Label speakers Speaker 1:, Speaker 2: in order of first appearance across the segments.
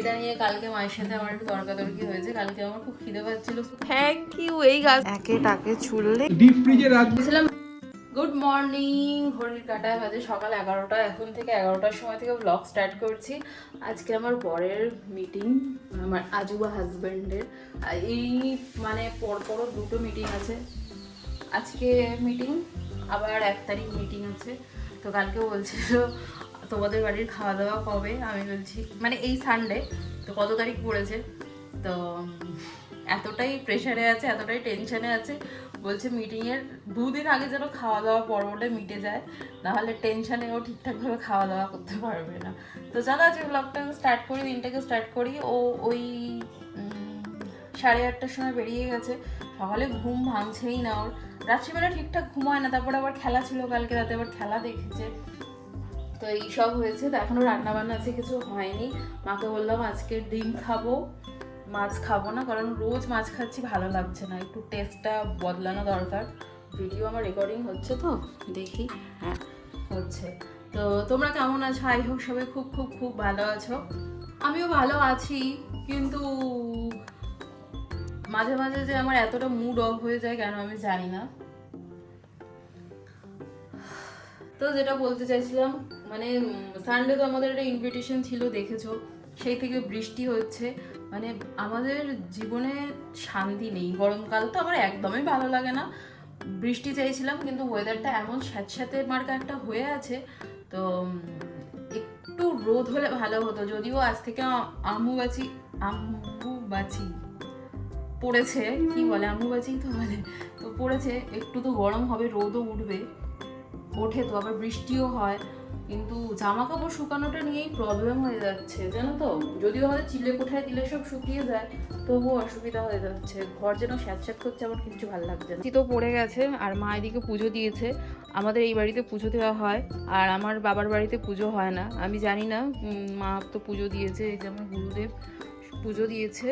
Speaker 1: এটা নিয়ে কালকে মায়ের সাথে আমার একটু তর্কাতর্কি হয়েছে। কালকে আমার খুব খিদে পাচ্ছিল। Thank you. এই গাছ একে টাকে ছুললে
Speaker 2: ডিপ ফ্রিজে রাখছিলাম।
Speaker 1: Good morning. ঘড়ির কাঁটায় বাজে সকাল 11টা। এখন থেকে 11টার সময় থেকে ব্লগ স্টার্ট করছি। আজকে আমার বরের মিটিং, আমার আজুবা হাজব্যান্ডের। এই মানে পরপরও দুটো মিটিং আছে। আজকে মিটিং, আবার 1 তারিখ মিটিং আছে। তো কালকে বলছিল তোমাদের বাড়ির খাওয়া দাওয়া কবে। আমি বলছি মানে এই সানডে। তো কত তারিখ পড়েছে, তো এতটাই প্রেশারে আছে, এতটাই টেনশনে আছে। বলছে মিটিংয়ের 2 দিন আগে যেন খাওয়া দাওয়া পর্বটা মিটে যায়, নাহলে টেনশনে ও ঠিকঠাকভাবে খাওয়া দাওয়া করতে পারবে না। তো চলো আজকে ব্লগটাকে স্টার্ট করি, দিনটাকে স্টার্ট করি। ও ওই 8:30টার সময় বেরিয়ে গেছে। সকালে ঘুম ভাঙছেই না ওর, রাত্রিবেলা ঠিকঠাক ঘুমায় না। তারপরে আবার খেলা ছিল, কালকে রাতে আবার খেলা দেখেছে। তো এইসব হয়েছে। তো এখনও রান্নাবান্না আছে, কিছু হয়নি। মাকে বললাম আজকে ডিম খাবো, মাছ খাবো না, কারণ রোজ মাছ খাচ্ছি ভালো লাগছে না, একটু টেস্টটা বদলানো দরকার। ভিডিও আমার রেকর্ডিং হচ্ছে, তো দেখি। হ্যাঁ হচ্ছে। তো তোমরা কেমন আছো? আই হোপ সবাই খুব খুব খুব ভালো আছো। আমিও ভালো আছি, কিন্তু মাঝে মাঝে যে আমার এতটা মুড অফ হয়ে যায় কেন আমি জানি না। তো যেটা বলতে চাইছিলাম, মানে সানডে তো আমাদের একটা ইনভিটেশন ছিল, দেখেছো, সেই থেকে বৃষ্টি হচ্ছে। মানে আমাদের জীবনে শান্তি নেই। গরমকাল তো আমার একদমই ভালো লাগে না। বৃষ্টি চাইছিলাম, কিন্তু ওয়েদারটা এমন স্যাঁতস্যাঁতে মার্কা একটা হয়ে আছে। তো একটু রোদ হলে ভালো হতো। যদিও আজ থেকে আম্বুবাচি পড়েছে, কি বলে, আম্বুবাচি তো বলে, তো পড়েছে। একটু তো গরম হবে, রোদও উঠবে, ওঠে তো আবার বৃষ্টিও হয়, কিন্তু জামা কাপড় শুকানোটা নিয়েই প্রবলেম হয়ে যাচ্ছে, জানো তো। যদিও আমাদের চিলে কোঠায় দিলে সব শুকিয়ে যায়, তবুও অসুবিধা হয়ে যাচ্ছে। ঘর যেন স্যাঁতস্যাঁত করছে, আমার কিছু ভালো লাগছে না। তো পড়ে গেছে, আর মা এদিকে পুজো দিয়েছে। আমাদের এই বাড়িতে পুজো দেওয়া হয়, আর আমার বাবার বাড়িতে পুজো হয় না। আমি জানি না, মা তো পুজো দিয়েছে। এই যে আমার গুরুদেব পুজো দিয়েছে।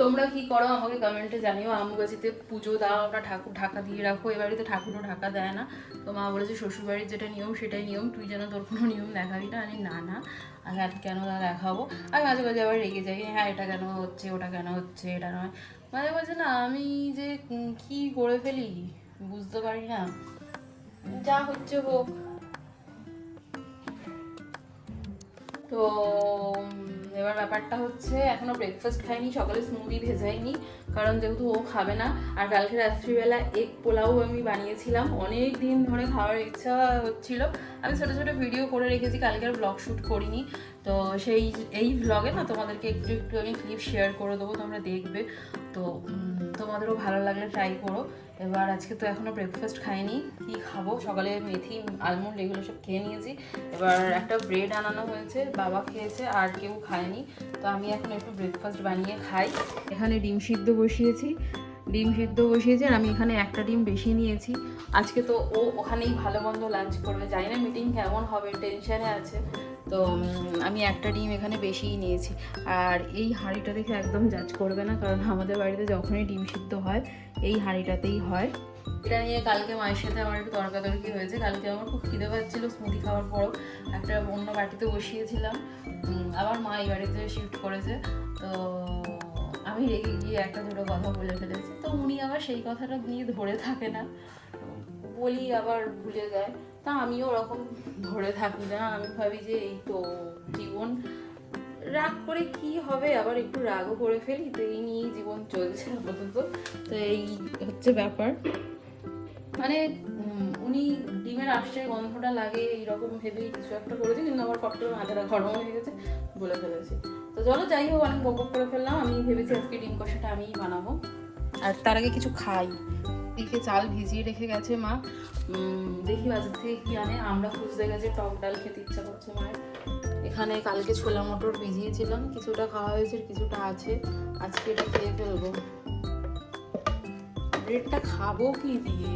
Speaker 1: তোমরা কি করো আমাকে কমেন্টে জানিও। আমগাছিতে পুজো দাও না, ঠাকুর ঢাকা দিয়ে রাখো? এ বাড়িতে ঠাকুরও ঢাকা দেয় না। তো মা বলেছে শ্বশুরবাড়ির যেটা নিয়ম সেটাই নিয়ম, তুই যেন তোর কোনো নিয়ম দেখাবি না। আমি না না, আমি আর কেন দেখাবো। আমি মাঝে মাঝে আবার রেগে যাই, হ্যাঁ এটা কেন হচ্ছে, ওটা কেন হচ্ছে, এটা নয়। মাঝে মাঝে না আমি যে কি করে ফেলি বুঝতে পারি না। যা হচ্ছে হোক। তো এবার ব্যাপারটা হচ্ছে, এখনো ব্রেকফাস্ট খাইনি, সকালে স্মুদি ভেজাইনি, কারণ যেহেতু ও খাবে না। আর কালকে রাত্রিবেলা এগ পোলাও আমি বানিয়েছিলাম, অনেক দিন ধরে খাওয়ার ইচ্ছা হচ্ছিল। আমি ছোটো ছোটো ভিডিও করে রেখেছি, কালকে আর ব্লগ শ্যুট করিনি। তো এই ব্লগে না তোমাদেরকে একটু একটু আমি ক্লিপ শেয়ার করে দেবো, তোমরা দেখবে। তো তোমাদেরও ভালো লাগলে ট্রাই করো। এবার আজকে তো এখনও ব্রেকফাস্ট খাইনি, কি খাবো। সকালে মেথি আলমন্ড এগুলো সব খেয়ে নিয়েছি। এবার একটা ব্রেড আনানো হয়েছে, বাবা খেয়েছে, আর কেউ খায়নি। তো আমি এখন একটু ব্রেকফাস্ট বানিয়ে খাই। এখানে ডিম সিদ্ধ বসিয়েছি, আর আমি এখানে একটা ডিম বেশি নিয়েছি। আজকে তো ও ওখানেই ভালো মন্দ লাঞ্চ করবে, জানি না মিটিং কেমন হবে, টেনশানে আছে। তো আমি একটা ডিম এখানে বেশিই নিয়েছি। আর এই হাঁড়িটা দেখে একদম জাজ করবে না, কারণ আমাদের বাড়িতে যখনই ডিম সিদ্ধ হয় এই হাঁড়িটাতেই হয়। এটা নিয়ে কালকে মায়ের সাথে আমার একটু তর্কাতর্কি হয়েছে। কালকে আমার খুব খিদে পাচ্ছিল, স্মুদি খাওয়ার পরও একটা অন্য বাটিতে বসিয়েছিলাম। আবার মা এই বাড়িতে শিফট করেছে, তো আমি রেগে গিয়ে একটা দুটো কথা বলে ফেলেছি। তো উনি আবার সেই কথাটা নিয়ে ধরে থাকে না, বলি আবার ভুলে যায়। তা আমিও ওরকম ধরে থাকি না, আমি ভাবি যে এই তো জীবন, রাগ করে কি হবে, আবার একটু রাগও করে ফেলি। তো এই নিয়েই জীবন চলছে আপাতত। তো এই হচ্ছে ব্যাপার। মানে উনি ডিমের আশ্চর্য গন্ধটা লাগে এইরকম ভেবেই কিছু একটা করেছে, কিন্তু আমার ফট করে মাথাটা গরম হয়ে গেছে, বলে ফেলেছি। তো চলো যাই হোক, অনেক বক করে ফেললাম। আমি ভেবেছি আজকে ডিম কষাটা আমিই বানাবো, আর তার আগে কিছু খাই। দিকে চাল ভিজিয়ে রেখে গেছে মা, দেখি বাজার থেকে কি আনে। আমরা খুঁজতে গেছে, টক ডাল খেতে ইচ্ছা করছে মায়ের। এখানে কালকে ছোলা মটর ভিজিয়েছিলাম, কিছুটা খাওয়া হয়েছে, কিছুটা আছে, আজকে এটা খেয়ে ফেলবো। ব্রেডটা খাবো কি দিয়ে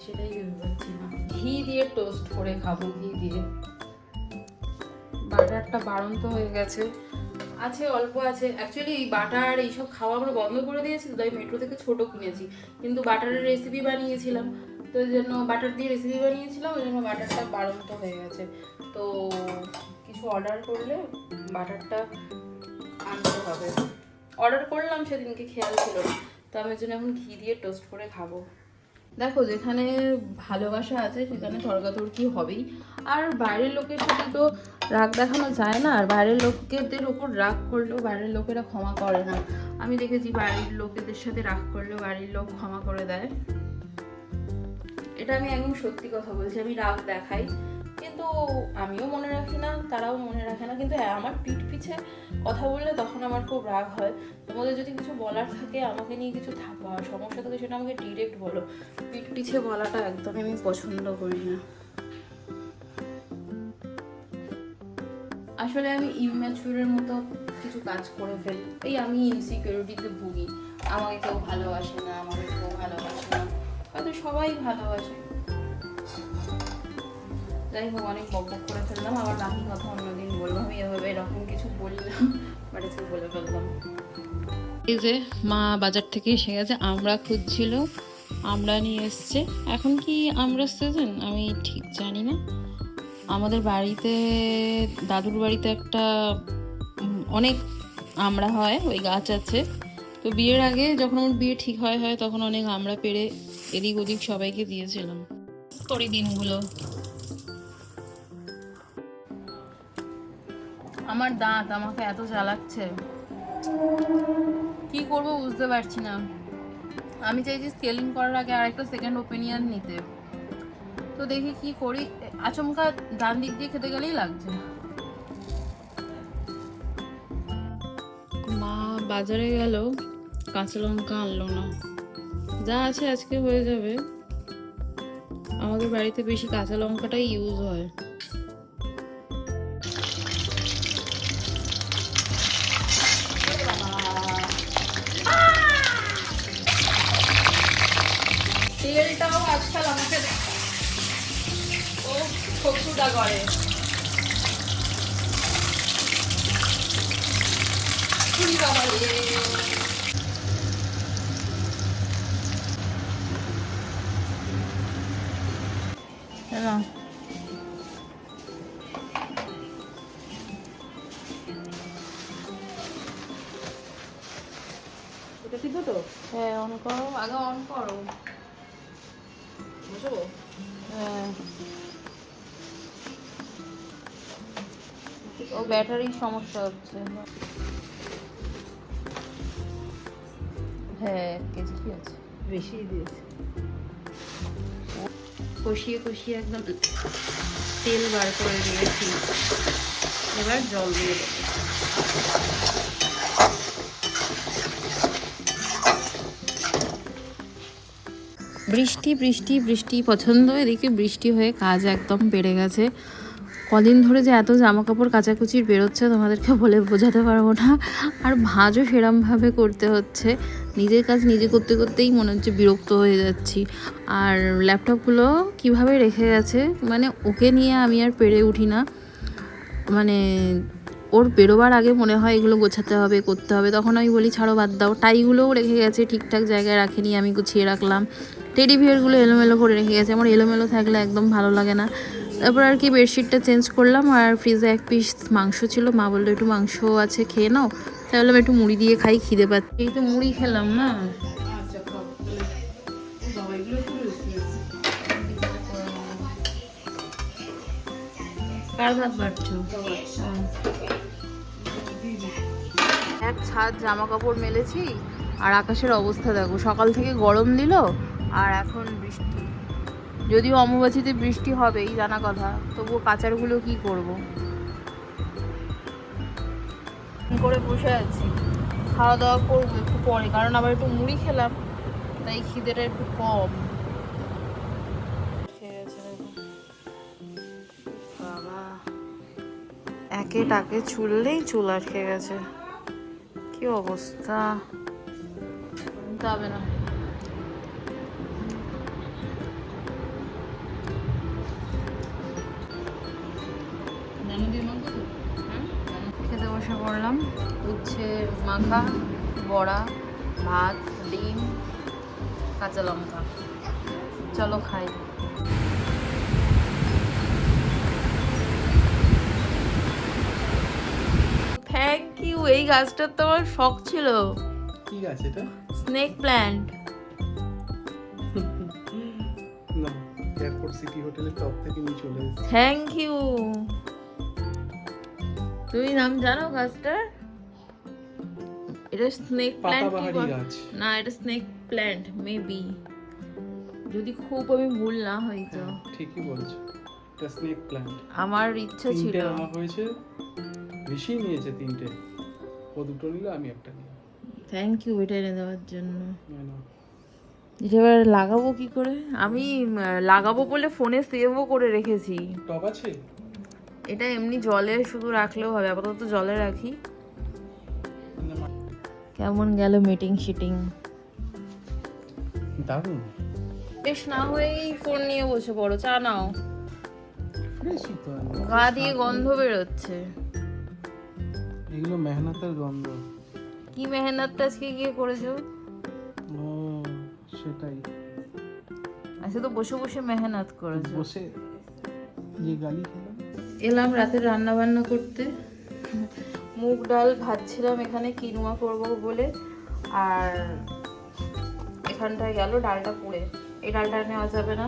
Speaker 1: সেটাই ভেবে পাচ্ছি না। ঘি দিয়ে টোস্ট করে খাবো, ঘি দিয়ে। বাটারটা বাড়ন্ত হয়ে গেছে, আছে অল্প আছে। অ্যাকচুয়ালি এই বাটার এইসব খাওয়া আমরা বন্ধ করে দিয়েছি, তো তাই মেট্রো থেকে ছোট কিনেছি। কিন্তু বাটারের রেসিপি বানিয়েছিলাম, তো ওই জন্য বাটার দিয়ে রেসিপি বানিয়েছিলাম, ওই জন্য বাটারটা বাড়ন্ত হয়ে গেছে। তো কি কিছু অর্ডার করলে বাটারটা আনতে হবে। অর্ডার করলাম সেদিনকে, খেয়াল ছিল না, তো আমি ওই জন্য এখন ঘি দিয়ে টোস্ট করে খাবো। দেখো, যেখানে ভালোবাসা আছে সেখানে তর্কাতর্কি হবেই। আর বাইরের লোকের সাথে তো রাগ দেখানো যায় না, আর বাইরের লোকেদের ওপর রাগ করলেও বাইরের লোকেরা ক্ষমা করে না। আমি দেখেছি বাড়ির লোকেদের সাথে রাগ করলেও বাড়ির লোক ক্ষমা করে দেয়। এটা আমি একদম সত্যি কথা বলছি। আমি রাগ দেখাই, কিন্তু আমিও মনে রাখি না, তারাও মনে রাখে না। কিন্তু হ্যাঁ, আমার পিঠ পিছে কথা বললে তখন আমার খুব রাগ হয়। তোমাদের যদি কিছু বলার থাকে, আমাকে নিয়ে কিছু সমস্যা থাকে, সেটা আমাকে ডিরেক্ট বলো। পিঠ পিছে বলাটা একদমই আমি পছন্দ করি না। আসলে আমি ইম্যাচুরের মতো কিছু কাজ করে ফেলি। এই আমি ইনসিকিউরিটিতে ভুগি। আমাকে কেউ ভালোবাসে না, আমাকে কেউ ভালোবাসে না, হয়তো সবাই ভালোবাসে। যাই হোক, অনেক বকবক করে ফেললাম। আবার বাকি কথা অন্যদিন বলবো। আমি এভাবে এরকম কিছু বলি না, বাট আজকে বলে ফেললাম। এই যে মা বাজার থেকে এসে গেছে, আমরা খুঁজছিল, আমরা নিয়ে এসছে। এখন কি আমরা সিজন আমি ঠিক জানি না। আমাদের বাড়িতে, দাদুর বাড়িতে একটা অনেক আমড়া হয়, ওই গাছ আছে। তো বিয়ের আগে যখন আমার বিয়ে ঠিক হয় তখন অনেক আমড়া পেড়ে এদিক ওদিক সবাইকে দিয়েছিলাম। করি দিনগুলো। আমার দাঁত আমাকে এত জ্বালাচ্ছে, কি করব বুঝতে পারছি না। আমি চাইছি স্কেলিং করার আগে আরেকটা সেকেন্ড ওপিনিয়ন নিতে, তো দেখি কি করি। আচমকা ডান দিক দিয়ে খেতে গেলেই লাগছে। মা বাজারে গেল, কাঁচা লঙ্কা আনলো না। যা আছে আজকে হয়ে যাবে। আমাদের বাড়িতে বেশি কাঁচা লঙ্কাটাই ইউজ হয়। তেলটাও আজকাল আমাকে ও শ্বশুরটা করে। বাবা রে, এটা ঠিক তো? হ্যাঁ, অন করো, আগে অন করো। বুঝবো? হ্যাঁ, ও ব্যাটারির সমস্যা হচ্ছে। হ্যাঁ, 1 কেজি কি আছে, বেশি দিয়েছে। কষিয়ে কষিয়ে একদম তেল বার করে দিয়েছি। এবার জল দিয়ে দেবো। বৃষ্টি বৃষ্টি বৃষ্টি পছন্দ। এদিকে বৃষ্টি হয়ে কাজ একদম বেড়ে গেছে। কদিন ধরে যে এত জামা কাপড় কাচাকুচির বেরোচ্ছে তোমাদেরকে বলে বোঝাতে পারবো না। আর ভাঁজও সেরমভাবে করতে হচ্ছে। নিজের কাজ নিজে করতে করতেই মনে হচ্ছে বিরক্ত হয়ে যাচ্ছি। আর ল্যাপটপগুলো কিভাবে রেখে গেছে, মানে ওকে নিয়ে আমি আর পেরে উঠি না। মানে ওর বেরোবার আগে মনে হয় এগুলো গোছাতে হবে, করতে হবে, তখন আমি বলি ছাড়ো, বাদ দাও। টাইগুলোও রেখে গেছে, ঠিকঠাক জায়গায় রাখেনি, আমি গুছিয়ে রাখলাম। টেডি বিয়ারগুলো এলোমেলো করে রেখে গেছে, আমার এলোমেলো থাকলে একদম ভালো লাগে না। তারপর আর কি বেডশিটটা চেঞ্জ করলাম। আর ফ্রিজে 1 পিস মাংস ছিল, মা বললো একটু মাংস আছে খেয়ে নাও। তাই বললাম একটু মুড়ি দিয়ে খাই, খিদে পাচ্ছে। এই তো মুড়ি খেলাম না। কার ভাত বাড়ছো? এক ছাদ জামা কাপড় মেলেছি, আর আকাশের অবস্থা দেখো। সকাল থেকে গরম দিল, আর এখন বৃষ্টি। যদিও অমাবাসীতে বৃষ্টি হবেই জানা কথা, তবুও কাচারগুলো কি করব করে বসে আছি। খাওয়া দাওয়া করবো একটু পরে, কারণ আবার একটু মুড়ি খেলাম, তাই খিদেটা একটু কম। বাবা, একে টাকে চুললেই চুল আটকে গেছে, কি অবস্থা। যাবে না। খেতে বসে পড়লাম। উচ্ছে মাখা, বড়া, ভাত, ডিম, কাঁচা লঙ্কা। চলো খাই। এই গাছটার তো আমার শখ ছিল।
Speaker 2: কি গাছ এটা?
Speaker 1: Snake plant.
Speaker 2: না, এয়ারপোর্ট সিটি হোটেলের টপ থেকে নিয়ে চলে এসেছি।
Speaker 1: Thank you. তুমি নাম জানো গাছটার? এটা স্নেক প্ল্যান্ট কি
Speaker 2: পাতাবাহারি গাছ।
Speaker 1: না, এটা স্নেক প্ল্যান্ট মেবি, যদি খুব আমি ভুল না হই তো।
Speaker 2: ঠিকই বলছো, এটা স্নেক প্ল্যান্ট।
Speaker 1: আমার ইচ্ছা ছিল।
Speaker 2: তিনটে নেওয়া হয়েছে, ঋষি নিয়েছে তিনটে, ও দুটো নিল, আমি একটা নিলাম।
Speaker 1: থ্যাংক ইউ এটা এনে দেওয়ার জন্য।
Speaker 2: না না,
Speaker 1: এটা এবার লাগাবো কি করে? আমি লাগাবো বলে ফোনে সেভও করে রেখেছি।
Speaker 2: টব আছে?
Speaker 1: এটা এমনি জলে শুধু রাখলেও হবে, আপাতত জলে রাখি।
Speaker 2: না, মা-
Speaker 1: কেমন গেল মিটিং শিটিং?
Speaker 2: দারুণ
Speaker 1: বেশ, না হয়েই ফোন নিয়ে বসে পড়ো, চা নাও।
Speaker 2: ফ্রেশই তো।
Speaker 1: গা দিয়ে গন্ধ বেরোচ্ছে।
Speaker 2: এগুলো মেহনতের গন্ধ।
Speaker 1: কি মেহনতটা আজকে গিয়ে করেছো?
Speaker 2: ও সেটাই,
Speaker 1: আজকে তো বসে বসে মেহনত করেছো।
Speaker 2: বসে যে গালি খেলাম।
Speaker 1: এলাম রাতে রান্না বান্না করতে। মুগ ডাল ভাজছিলাম এখানে কিনুয়া করব বলে, আর এখানটায় গেল ডালটা পুড়ে। এই ডালটা নেওয়া যাবে না,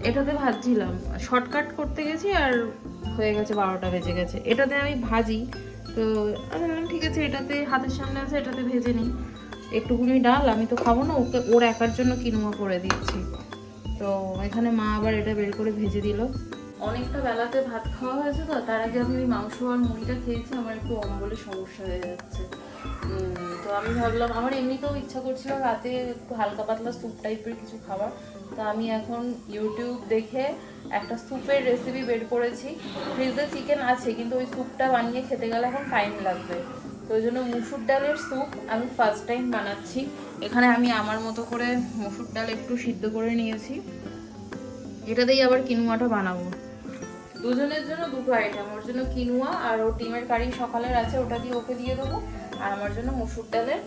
Speaker 1: এটাতে ভাজছিলাম। শর্টকাট করতে গেছি আর হয়ে গেছে 12টা বেজে গেছে। এটাতে আমি ভাজি, তো আমি বললাম ঠিক আছে, এটাতে হাতের সামনে আছে, এটাতে ভেজে নিই। একটুকুনি ডাল, আমি তো খাবো না, ওকে ওর একার জন্য কিনুয়া করে দিচ্ছি। তো এখানে মা আবার এটা বের করে ভেজে দিল। অনেকটা বেলাতে ভাত খাওয়া হয়েছে, তো তার আগে আমি ওই মাংস আর মুড়িটা খেয়েছি, আমার একটু অম্বলের সমস্যা হয়ে যাচ্ছে। তো আমি ভাবলাম, আমার এমনিতেও ইচ্ছা করছিল রাতে একটু হালকা পাতলা স্যুপ টাইপের কিছু খাবার। তো আমি এখন ইউটিউব দেখে একটা স্যুপের রেসিপি বের করেছি। ফ্রিজে চিকেন আছে, কিন্তু ওই স্যুপটা বানিয়ে খেতে গেলে এখন টাইম লাগবে। তো ওই জন্য মুসুর ডালের স্যুপ আমি ফার্স্ট টাইম বানাচ্ছি। এখানে আমি আমার মতো করে মুসুর ডাল একটু সিদ্ধ করে নিয়েছি, এটাতেই আবার কিনুয়াটা বানাবো। দুজনের জন্য দুটো আইটেম, ওর জন্য কিনুয়া আর ওর ডিমের কারি সকালের আছে, ওটা দিয়ে ওকে দিয়ে দেবো। আর আমার জন্য মসুর ডালের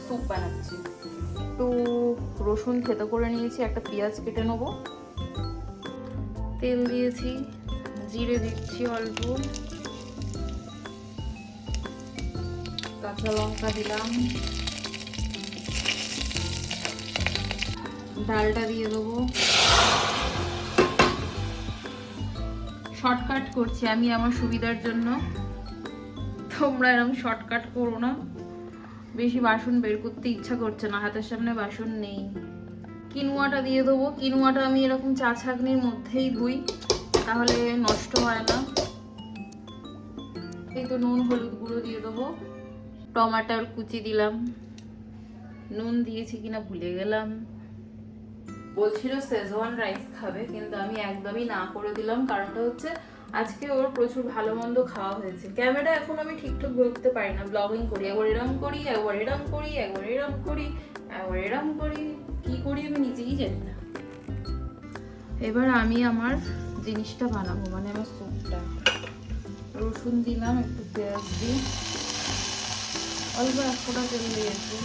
Speaker 1: স্যুপ বানাচ্ছি। একটু রসুন থেতো করে নিয়েছি, একটা পেঁয়াজ কেটে নেবো। তেল দিয়েছি, জিরে দিচ্ছি অল্প, কাঁচা লঙ্কা দিলাম, ডালটা দিয়ে দেবো। শর্টকাট করছি আমি আমার সুবিধার জন্য, তোমরা এরকম শর্টকাট করো না। বেশি বাসন বের করতে ইচ্ছা করছে না, হাতের সামনে বাসন নেই। কিনুয়াটা দিয়ে দেবো। কিনুয়াটা আমি এরকম চা ছাঁকনির মধ্যেই ধুই, তাহলে নষ্ট হয় না। এই তো নুন হলুদ গুঁড়ো দিয়ে দেবো, টমাটোর কুচি দিলাম, নুন দিয়েছি কিনা ভুলে গেলাম। বলছিল শেজওয়ান রাইস খাবে, কিন্তু আমি একদমই না করে দিলাম। কারণটা হচ্ছে আজকে ওর প্রচুর ভালো মন্দ খাওয়া হয়েছে। ক্যামেরা এখন আমি ঠিকঠাক ধরতে পারি না, ব্লগিং করি, একবার এরম করি, একবার এরম করি, একবার এরম করি, একবার এরম করি, কি করি আমি নিজেই জানি না। এবার আমি আমার জিনিসটা বানাবো, মানে আমার স্যুপটা। রসুন দিলাম, একটু পেঁয়াজ দিই, অল্প এক ফোঁটা তেল দিয়েছি।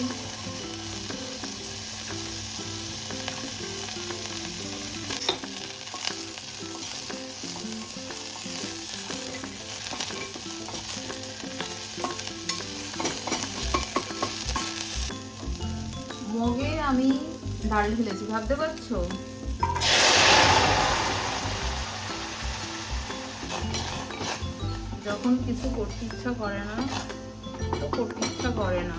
Speaker 1: মগে আমি ডাল ঢেলেছি, ভাবতে পারছো? যখন কিছু করতে ইচ্ছা করে না, তো করতে ইচ্ছা করে না।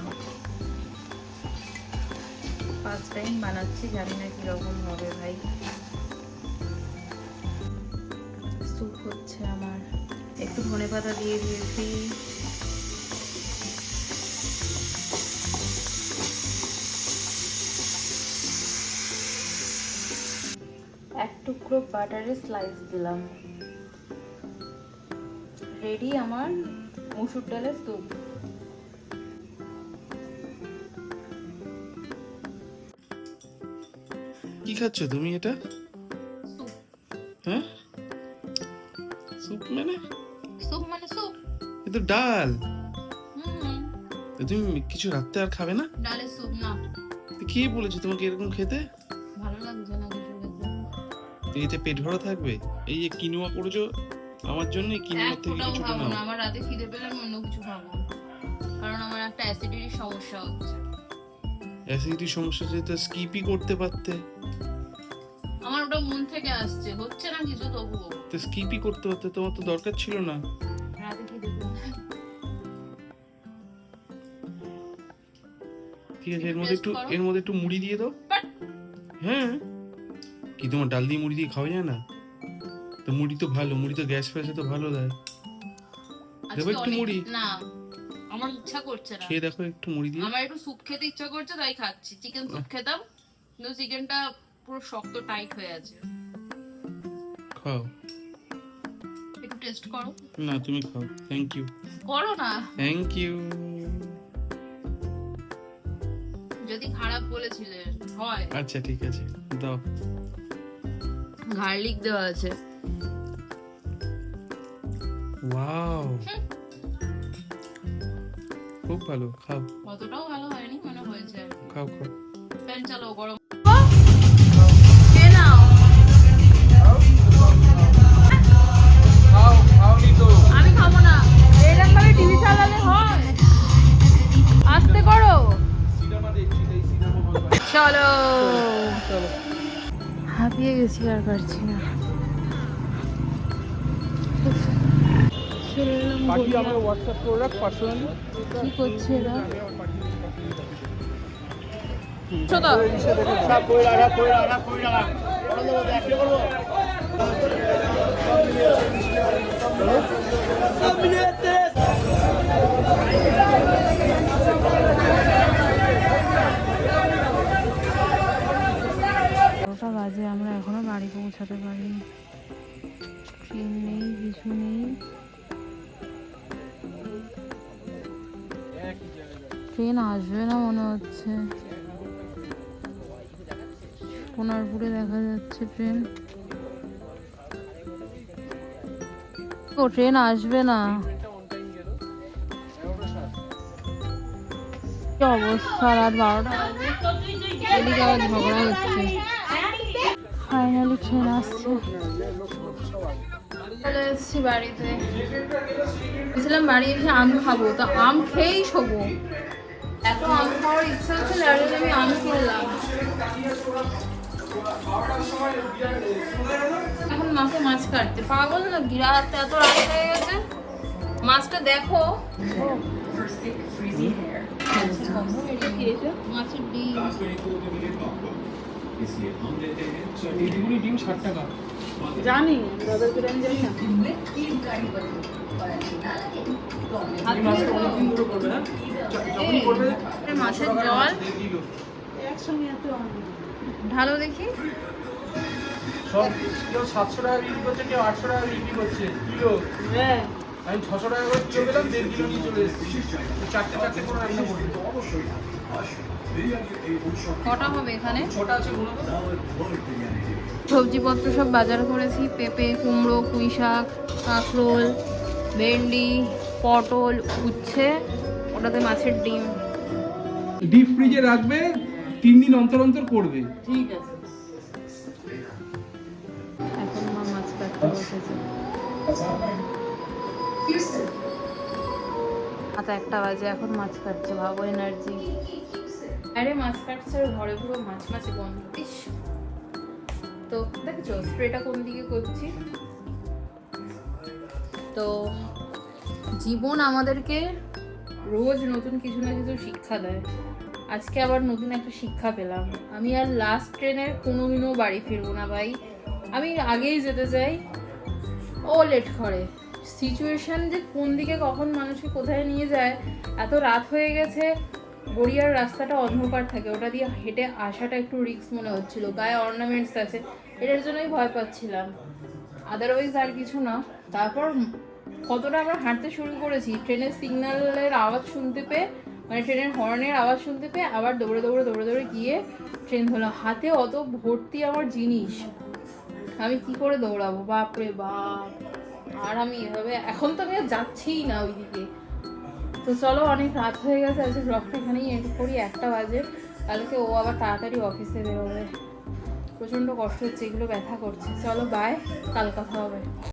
Speaker 1: ফার্স্ট টাইম বানাচ্ছি, জানি না কিরকম হবে ভাই। স্যুপ হচ্ছে আমার, একটু ধনেপাতা দিয়ে দিয়েছি। এক টুকরো বাটারের স্লাইস দিলাম। রেডি আমার মসুর ডালের স্যুপ।
Speaker 2: কি খাচ্ছ তুমি এটা? হ্যাঁ, স্যুপ মানে?
Speaker 1: স্যুপ মানে স্যুপ।
Speaker 2: এ তো ডাল।
Speaker 1: হুম,
Speaker 2: তুমি কিছু রাখতে আর খাবে না?
Speaker 1: ডালের স্যুপ না।
Speaker 2: কে বলেছে তোমাকে এরকম খেতে?
Speaker 1: ভালো লাগছে না কিছু খেতে।
Speaker 2: এতে পেট ভরা থাকবে? এই যে কিনুয়া করেছো আমার জন্য, কিনুয়া থেকে কিছুটা নাও।
Speaker 1: আমার রাতে খিদে পেলে আমি অন্য কিছু খাবো। কারণ আমার একটা অ্যাসিডিটির সমস্যা হচ্ছে।
Speaker 2: অ্যাসিডিটির সমস্যা যেটা স্কিপই করতে পারতে,
Speaker 1: আমার ওটা মন থেকে আসছে, হচ্ছে না কিছু তবুও।
Speaker 2: তো স্কিপই করতে পারতে, তোমার তো দরকার ছিল না।
Speaker 1: রাতে কি দেখবো?
Speaker 2: ঠিক আছে,
Speaker 1: Taste করো।
Speaker 2: এর মধ্যে একটু মুড়ি দিয়ে দাও।
Speaker 1: বাট
Speaker 2: হ্যাঁ, কি তোমার ডাল দিয়ে মুড়ি দিয়ে খাওয়া যায় না? তো মুড়ি তো ভালো, মুড়ি তো গ্যাস ফ্যাসে তো ভালো দেয়। দেবো
Speaker 1: আজকে
Speaker 2: একটু মুড়ি?
Speaker 1: না, আমার ইচ্ছা করছে না।
Speaker 2: খেয়ে দেখো একটু মুড়ি দিয়ে।
Speaker 1: আমার একটু স্যুপ খেতে ইচ্ছা করছে, তাই খাচ্ছি। চিকেন স্যুপ খেতাম, কিন্তু চিকেনটা পুরো শক্ত টাইট হয়ে আছে।
Speaker 2: খাও।
Speaker 1: একটু টেস্ট করো।
Speaker 2: না তুমি খাও, থ্যাংক ইউ।
Speaker 1: করো না,
Speaker 2: থ্যাংক ইউ।
Speaker 1: যদি খারাপ বলেছিলে হয়।
Speaker 2: আচ্ছা ঠিক আছে, দাও।
Speaker 1: গার্লিক দেওয়া আছে।
Speaker 2: ওয়াও, খুব ভালো, খাও
Speaker 1: অতটাও ভালো হয়নি, মানে হয়েছে আর কি।
Speaker 2: খাও খাও।
Speaker 1: প্যান চালাও, গরম খেয়ে নাও। আমি খাবো না, এরকম ভাবে টিভি চালালে হয়? আস্তে করো। চলো, হাঁপিয়ে গেছি, আর পারছি না। চলে এলাম
Speaker 2: বাকি
Speaker 1: গড়িয়া।
Speaker 2: আমরা হোয়াটসঅ্যাপ করে রাখ পার্সোনালি।
Speaker 1: কি করছে এরা? ওটা বাজে, আমরা এখনো বাড়ি পৌঁছাতে পারিনি। ট্রেন নেই, কিছু নেই। ট্রেন আসবে না মনে হচ্ছে। সোনারপুরে দেখা যাচ্ছে ট্রেন। ও ট্রেন আসবে না, কি অবস্থা। রাত 12টা বাজে, এদিকে আবার ঝগড়া হচ্ছে। ফাইনালি ট্রেন আসছে। চলে এসেছি বাড়িতে। বলছিলাম বাড়ি এসে আম খাবো, তো আম খেয়েই শোবো। এত আম খাওয়ার ইচ্ছা হচ্ছে, যার জন্য আমি আম কিনলাম। এখন মাকে মাছ কাটতে, পাগল না গিরাত, এত রাত হয়ে গেছে। মাছটা দেখো, মাছের ডিম।
Speaker 2: এইগুলি ডিম 60 টাকা।
Speaker 1: জানি, দাদাকে আমি জানি না।
Speaker 2: মাছটা অনেকদিন ধরে করবে, হ্যাঁ যখনই করবে
Speaker 1: মাছের জল
Speaker 2: একসঙ্গে এত
Speaker 1: ঢালো দেখি।
Speaker 2: সব কেউ 700 টাকা বিক্রি করছে, কেউ 800 টাকা বিক্রি করছে কিলো। হ্যাঁ, আমি 600 টাকা করে কিলো পেলাম, 1.5 কিলো নিয়ে চলে এসেছি। চারটে করে রান্না করবে।
Speaker 1: কটা হবে এখানে?
Speaker 2: 6টা আছে গুলো।
Speaker 1: সবজিপত্র সব বাজার করেছি। পেঁপে, কুমড়ো, পুঁই শাক, কাঁকরোল, ভেন্ডি, পটল, উচ্ছে, ওটাতে মাছের ডিম।
Speaker 2: ডিপ ফ্রিজে রাখবে, 3 দিন অন্তর অন্তর করবে।
Speaker 1: ঠিক আছে। এখন মা মাছ কাটতে বসেছে। রাত 1টা বাজে, এখন মাছ কাটছে। ভাবো এনার্জি। আরে মাছ কাটছে আর ঘরে পুরো মাছ মাছ গন্ধ। ইস, তো দেখেছো স্প্রেটা কোন দিকে করছি। তো জীবন আমাদেরকে রোজ নতুন কিছু না কিছু শিক্ষা দেয়। আজকে আবার নতুন একটা শিক্ষা পেলাম। আমি আর লাস্ট ট্রেনের কোনোদিনও বাড়ি ফিরবো না ভাই। আমি আগেই যেতে চাই, ও লেট করে। সিচুয়েশন যে কোন দিকে কখন মানুষকে কোথায় নিয়ে যায়। এত রাত হয়ে গেছে, গড়িয়ার রাস্তাটা অন্ধকার থাকে, ওটা দিয়ে হেঁটে আসাটা একটু রিস্ক মনে হচ্ছিল। গায়ে অর্নামেন্টস আছে, এটার জন্যই ভয় পাচ্ছিলাম, আদারওয়াইজ আর কিছু না। তারপর কতটা আমরা হাঁটতে শুরু করেছি, ট্রেনের সিগন্যালের আওয়াজ শুনতে পেয়ে, মানে ট্রেনের হর্নের আওয়াজ শুনতে পেয়ে আবার দৌড়ে দৌড়ে গিয়ে ট্রেন ধরলাম। হাতে অত ভর্তি আমার জিনিস, আমি কি করে দৌড়াবো, বাপরে বাপ। আর আমি এভাবে এখন তো আমি আর যাচ্ছিই না ওইদিকে। তো চলো, অনেক রাত হয়ে গেছে, আজকে ব্লগটা এখানেই এন্ড করি। 1টা বাজে, কালকে ও আবার তাড়াতাড়ি অফিসে বেরোবে। প্রচণ্ড কষ্ট হচ্ছে, এগুলো ব্যথা করছে। চলো বাই, কাল কথা হবে।